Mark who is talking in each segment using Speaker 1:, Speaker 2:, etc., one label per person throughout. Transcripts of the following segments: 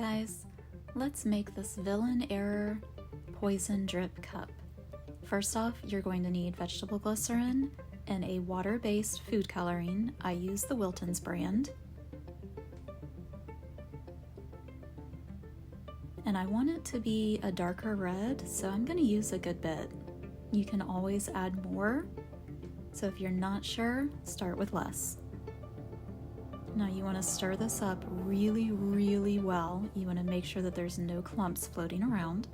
Speaker 1: guys, let's make this villain error poison drip cup. First off, you're going to need vegetable glycerin and a water-based food coloring. I use the Wilton's brand. And I want it to be a darker red, so I'm going to use a good bit. You can always add more, so if you're not sure, start with less. Now you want to stir this up really, really well. You want to make sure that there's no clumps floating around.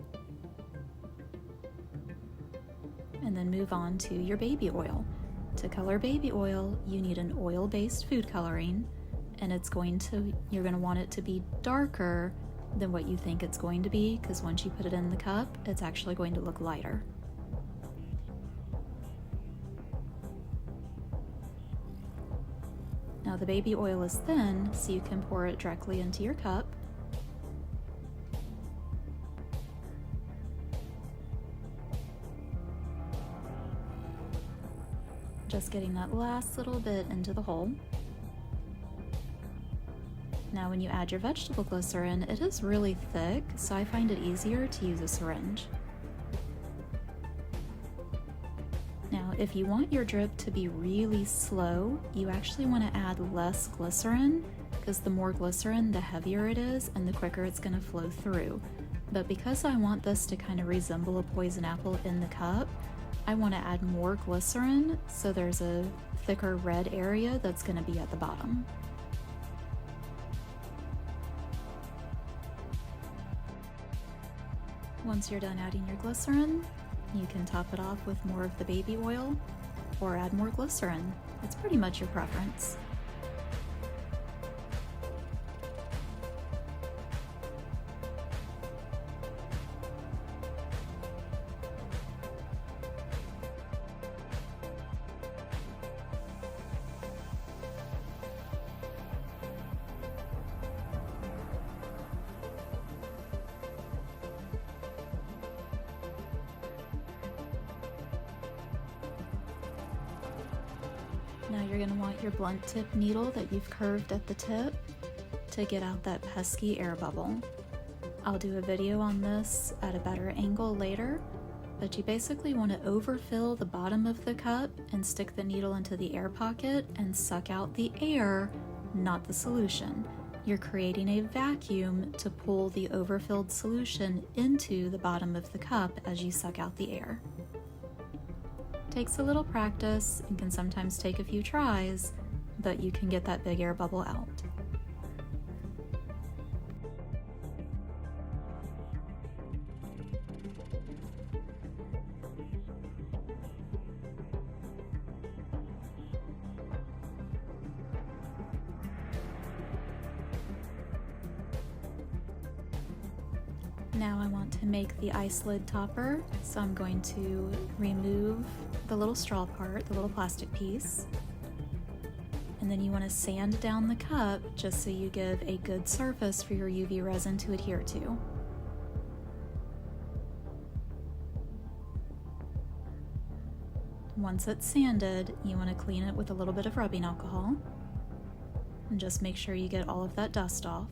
Speaker 1: And then move on to your baby oil. To color baby oil, you need an oil-based food coloring, and you're going to want it to be darker than what you think it's going to be, because once you put it in the cup, it's actually going to look lighter. Now the baby oil is thin, so you can pour it directly into your cup. Just getting that last little bit into the hole. Now when you add your vegetable glycerin, it is really thick, so I find it easier to use a syringe. Now, if you want your drip to be really slow, you actually want to add less glycerin, because the more glycerin, the heavier it is, and the quicker it's going to flow through. But because I want this to kind of resemble a poison apple in the cup, I want to add more glycerin, so there's a thicker red area that's going to be at the bottom. Once you're done adding your glycerin, you can top it off with more of the baby oil or add more glycerin. It's pretty much your preference. Now you're going to want your blunt tip needle that you've curved at the tip to get out that pesky air bubble. I'll do a video on this at a better angle later, but you basically want to overfill the bottom of the cup and stick the needle into the air pocket and suck out the air, not the solution. You're creating a vacuum to pull the overfilled solution into the bottom of the cup as you suck out the air. Takes a little practice and can sometimes take a few tries, but you can get that big air bubble out. Now I want to make the ice lid topper, so I'm going to remove the little straw part, the little plastic piece, and then you want to sand down the cup just so you give a good surface for your UV resin to adhere to. Once it's sanded, you want to clean it with a little bit of rubbing alcohol and just make sure you get all of that dust off.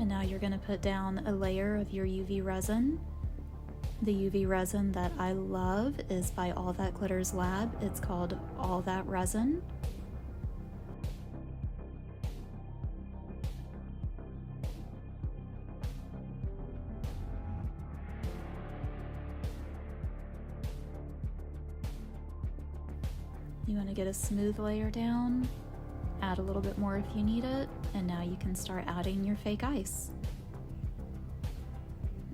Speaker 1: And now you're going to put down a layer of your UV resin. The UV resin that I love is by All That Glitters Lab. It's called All That Resin. You want to get a smooth layer down. Add a little bit more if you need it, and now you can start adding your fake ice.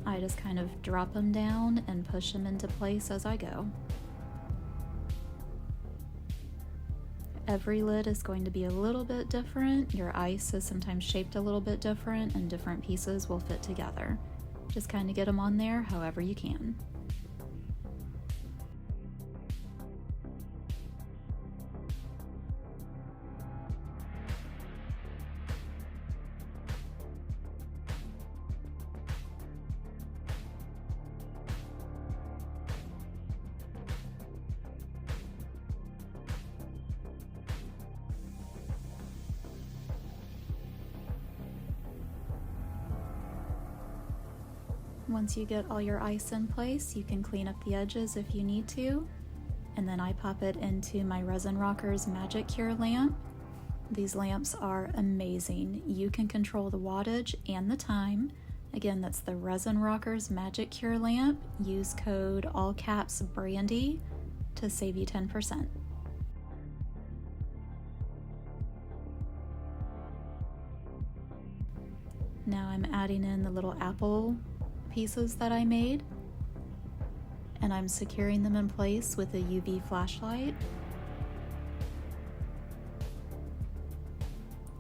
Speaker 1: I just kind of drop them down and push them into place as I go. Every lid is going to be a little bit different. Your ice is sometimes shaped a little bit different, and different pieces will fit together. Just kind of get them on there however you can. Once you get all your ice in place, you can clean up the edges if you need to, and then I pop it into my Resin Rockers Magic Cure lamp. These lamps are amazing. You can control the wattage and the time. Again, that's the Resin Rockers Magic Cure lamp. Use code all caps Brandy to save you 10%. Now I'm adding in the little apple pieces that I made, and I'm securing them in place with a UV flashlight.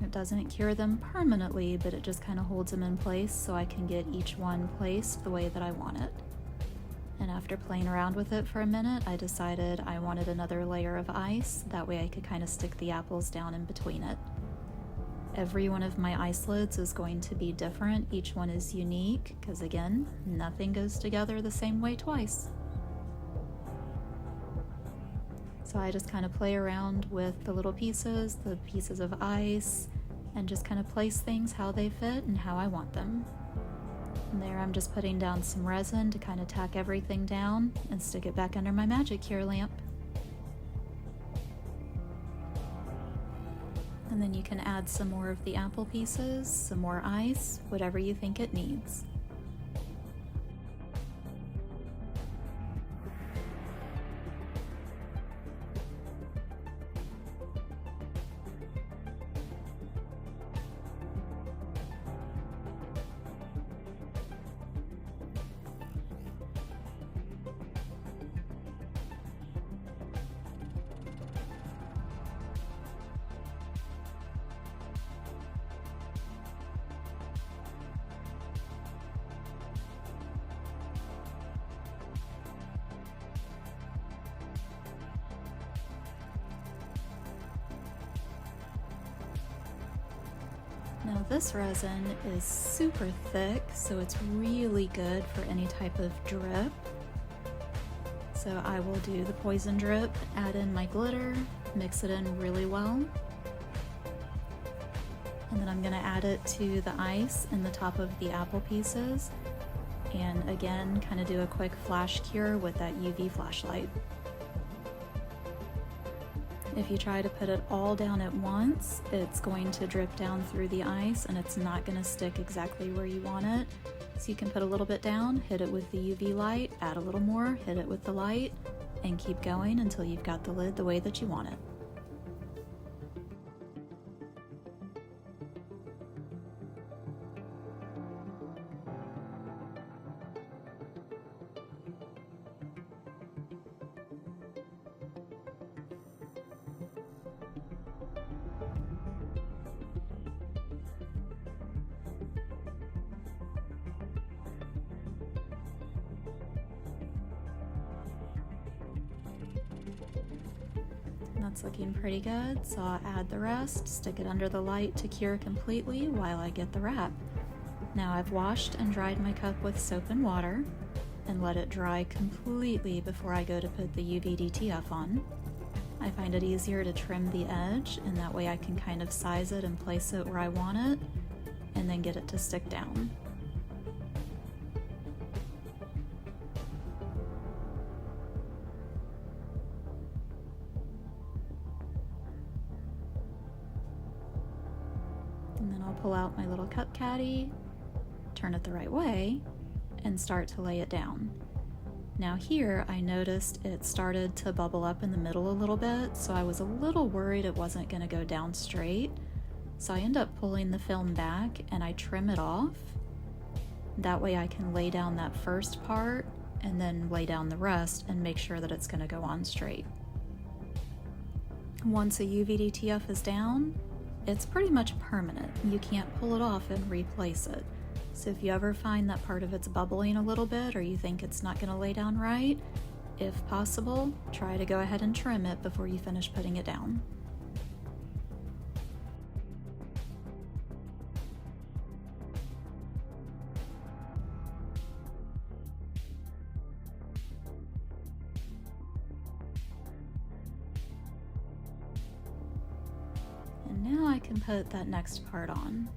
Speaker 1: It doesn't cure them permanently, but it just kind of holds them in place so I can get each one placed the way that I want it. And after playing around with it for a minute, I decided I wanted another layer of ice. That way I could kind of stick the apples down in between it. Every one of my ice lids is going to be different. Each one is unique because, again, nothing goes together the same way twice. So I just kind of play around with the little pieces, the pieces of ice, and just kind of place things how they fit and how I want them. And there I'm just putting down some resin to kind of tack everything down and stick it back under my Magic Cure lamp. And then you can add some more of the apple pieces, some more ice, whatever you think it needs. Now this resin is super thick, so it's really good for any type of drip. So I will do the poison drip, add in my glitter, mix it in really well. And then I'm gonna add it to the ice in the top of the apple pieces. And again, kind of do a quick flash cure with that UV flashlight. If you try to put it all down at once, it's going to drip down through the ice and it's not going to stick exactly where you want it. So you can put a little bit down, hit it with the UV light, add a little more, hit it with the light, and keep going until you've got the lid the way that you want it. That's looking pretty good, so I'll add the rest, stick it under the light to cure completely while I get the wrap. Now I've washed and dried my cup with soap and water and let it dry completely before I go to put the UV DTF on. I find it easier to trim the edge, and that way I can kind of size it and place it where I want it and then get it to stick down. And then I'll pull out my little cup caddy, turn it the right way, and start to lay it down. Now here I noticed it started to bubble up in the middle a little bit, so I was a little worried it wasn't going to go down straight. So I end up pulling the film back and I trim it off. That way I can lay down that first part and then lay down the rest and make sure that it's going to go on straight. Once a UV DTF is down, it's pretty much permanent. You can't pull it off and replace it. So if you ever find that part of it's bubbling a little bit or you think it's not going to lay down right, if possible, try to go ahead and trim it before you finish putting it down. And now I can put that next part on.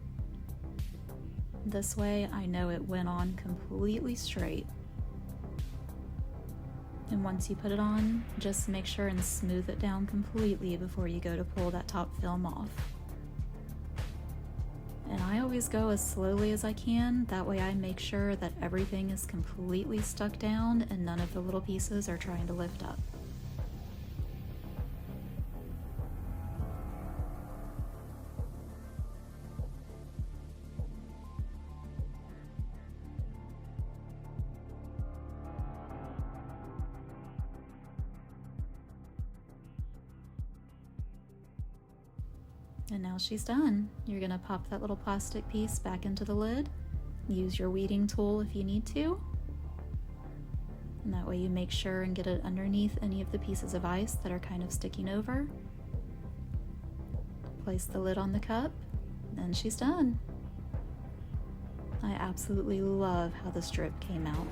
Speaker 1: This way I know it went on completely straight. And once you put it on, just make sure and smooth it down completely before you go to pull that top film off. And I always go as slowly as I can, that way I make sure that everything is completely stuck down and none of the little pieces are trying to lift up. And now she's done. You're gonna pop that little plastic piece back into the lid. Use your weeding tool if you need to. And that way you make sure and get it underneath any of the pieces of ice that are kind of sticking over. Place the lid on the cup, and she's done. I absolutely love how the strip came out.